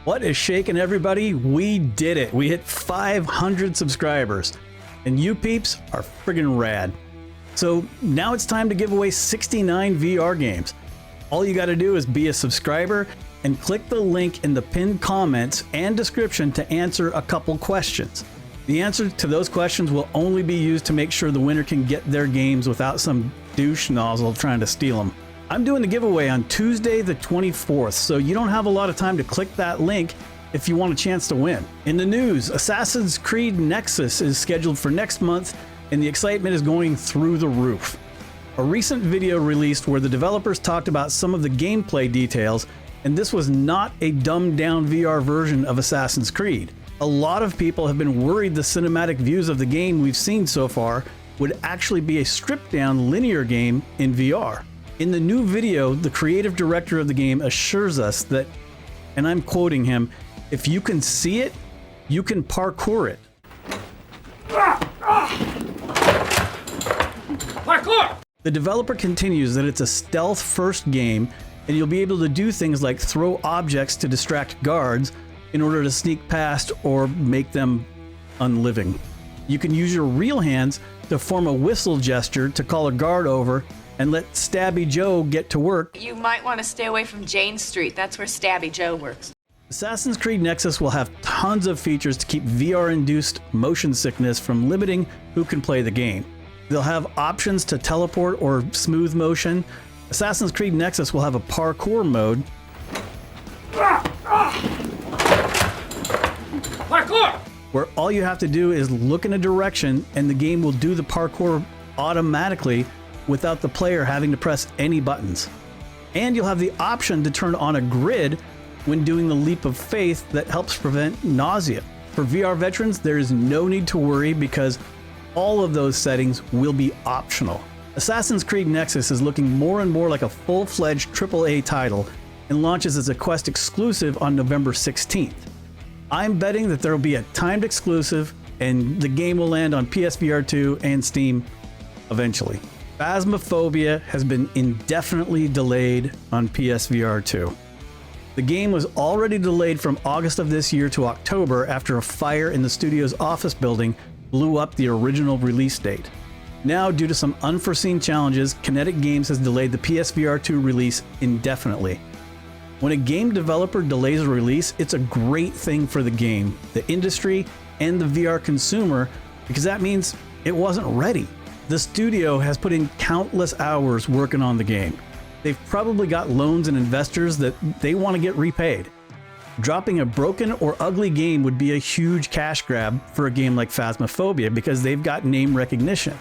What is shaking, everybody? We did it. We hit 500 subscribers. And you peeps are friggin' rad. So now it's time to give away 69 VR games. All you gotta do is be a subscriber and click the link in the pinned comments and description to answer a couple questions. The answer to those questions will only be used to make sure the winner can get their games without some douche nozzle trying to steal them. I'm doing the giveaway on Tuesday the 24th, so you don't have a lot of time to click that link if you want a chance to win. In the news, Assassin's Creed Nexus is scheduled for next month, and the excitement is going through the roof. A recent video released where the developers talked about some of the gameplay details, and this was not a dumbed down VR version of Assassin's Creed. A lot of people have been worried the cinematic views of the game we've seen so far would actually be a stripped down linear game in VR. In the new video, the creative director of the game assures us that, and I'm quoting him, "If you can see it, you can parkour it." Parkour! The developer continues that it's a stealth-first game, and you'll be able to do things like throw objects to distract guards in order to sneak past or make them unliving. You can use your real hands to form a whistle gesture to call a guard over and let Stabby Joe get to work. You might want to stay away from Jane Street. That's where Stabby Joe works. Assassin's Creed Nexus will have tons of features to keep VR-induced motion sickness from limiting who can play the game. They'll have options to teleport or smooth motion. Assassin's Creed Nexus will have a parkour mode. Parkour! Where all you have to do is look in a direction and the game will do the parkour automatically without the player having to press any buttons. And you'll have the option to turn on a grid when doing the leap of faith that helps prevent nausea. For VR veterans, there is no need to worry because all of those settings will be optional. Assassin's Creed Nexus is looking more and more like a full-fledged AAA title and launches as a Quest exclusive on November 16th. I'm betting that there will be a timed exclusive and the game will land on PSVR 2 and Steam eventually. Phasmophobia has been indefinitely delayed on PSVR 2. The game was already delayed from August of this year to October after a fire in the studio's office building blew up the original release date. Now, due to some unforeseen challenges, Kinetic Games has delayed the PSVR 2 release indefinitely. When a game developer delays a release, it's a great thing for the game, the industry, and the VR consumer because that means it wasn't ready. The studio has put in countless hours working on the game. They've probably got loans and investors that they want to get repaid. Dropping a broken or ugly game would be a huge cash grab for a game like Phasmophobia because they've got name recognition.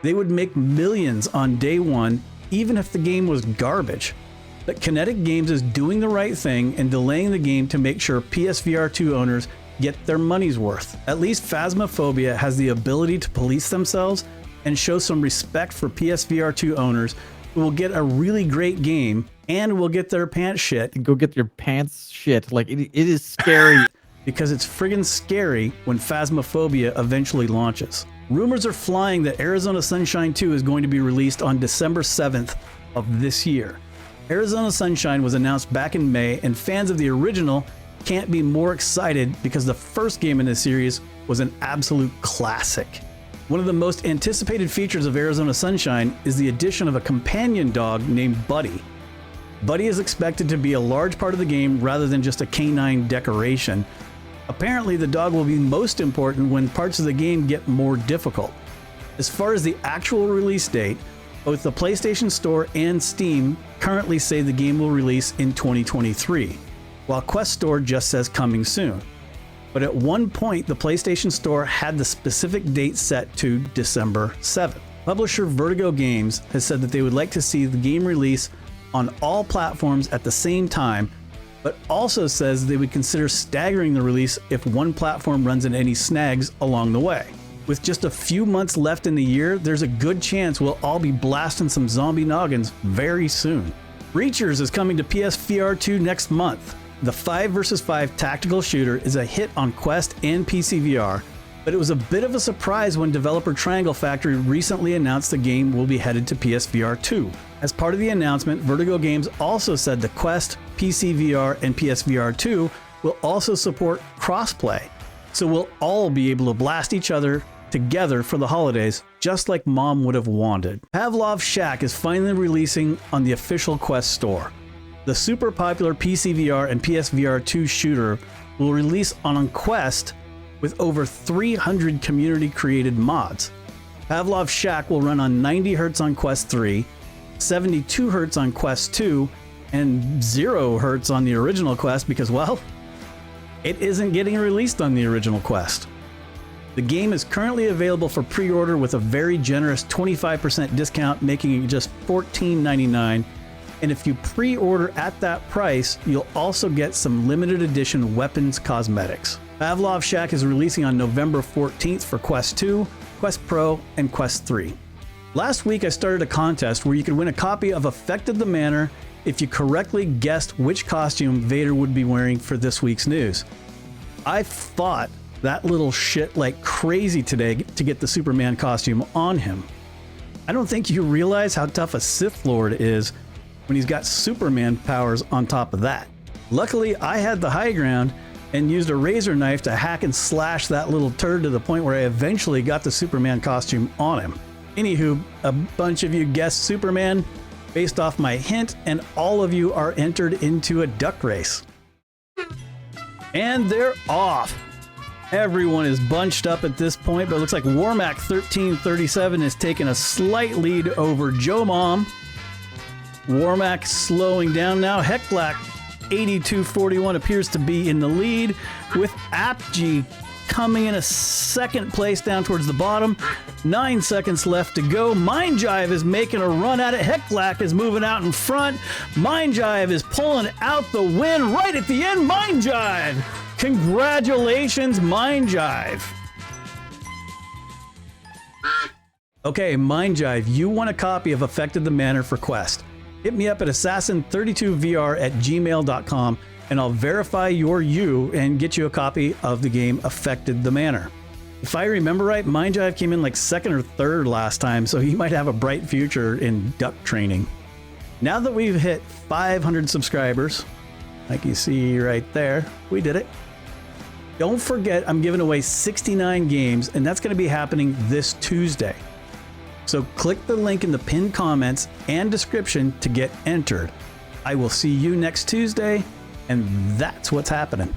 They would make millions on day one even if the game was garbage. But Kinetic Games is doing the right thing and delaying the game to make sure PSVR 2 owners get their money's worth. At least Phasmophobia has the ability to police themselves and show some respect for PSVR 2 owners who will get a really great game and will get their pants shit. Go get your pants shit. Like, it is scary. Because it's friggin' scary when Phasmophobia eventually launches. Rumors are flying that Arizona Sunshine 2 is going to be released on December 7th of this year. Arizona Sunshine was announced back in May, and fans of the original can't be more excited because the first game in the series was an absolute classic. One of the most anticipated features of Arizona Sunshine is the addition of a companion dog named Buddy. Buddy is expected to be a large part of the game rather than just a canine decoration. Apparently, the dog will be most important when parts of the game get more difficult. As far as the actual release date, both the PlayStation Store and Steam currently say the game will release in 2023, while Quest Store just says coming soon. But at one point, the PlayStation Store had the specific date set to December 7th. Publisher Vertigo Games has said that they would like to see the game release on all platforms at the same time, but also says they would consider staggering the release if one platform runs into any snags along the way. With just a few months left in the year, there's a good chance we'll all be blasting some zombie noggins very soon. Breachers is coming to PSVR 2 next month. The 5 vs 5 tactical shooter is a hit on Quest and PC VR, but it was a bit of a surprise when developer Triangle Factory recently announced the game will be headed to PSVR 2. As part of the announcement, Vertigo Games also said the Quest, PC VR, and PSVR 2 will also support crossplay, so we'll all be able to blast each other together for the holidays, just like Mom would have wanted. Pavlov's Shack is finally releasing on the official Quest store. The super popular PC VR and PSVR 2 shooter will release on Quest with over 300 community-created mods. Pavlov's Shack will run on 90 Hz on Quest 3, 72 Hz on Quest 2, and 0 Hz on the original Quest because, well, it isn't getting released on the original Quest. The game is currently available for pre-order with a very generous 25% discount, making it just $14.99. And if you pre-order at that price, you'll also get some limited edition weapons cosmetics. Pavlov's Shack is releasing on November 14th for Quest 2, Quest Pro, and Quest 3. Last week I started a contest where you could win a copy of Affected the Manor if you correctly guessed which costume Vader would be wearing for this week's news. I fought that little shit like crazy today to get the Superman costume on him. I don't think you realize how tough a Sith Lord is when he's got Superman powers on top of that. Luckily, I had the high ground and used a razor knife to hack and slash that little turd to the point where I eventually got the Superman costume on him. Anywho, a bunch of you guessed Superman based off my hint, and all of you are entered into a duck race. And they're off. Everyone is bunched up at this point, but it looks like Warmac 1337 is taking a slight lead over Joe Mom. Warmac slowing down now. Hecklack 8241 appears to be in the lead, with Apg coming in a second place down towards the bottom. 9 seconds left to go. Mind Jive is making a run at it. Hecklack is moving out in front. Mind Jive is pulling out the win right at the end. Mind Jive! Congratulations, Mind Jive. Okay, Mind Jive, you won a copy of Affected the Manor for Quest. Hit me up at assassin32vr@gmail.com and I'll verify you're you and get you a copy of the game Affected the Manor. If I remember right, Mind Jive came in like second or third last time, so he might have a bright future in duck training. Now that we've hit 500 subscribers, like you see right there, we did it. Don't forget, I'm giving away 69 games, and that's going to be happening this Tuesday. So click the link in the pinned comments and description to get entered. I will see you next Tuesday, and that's what's happening.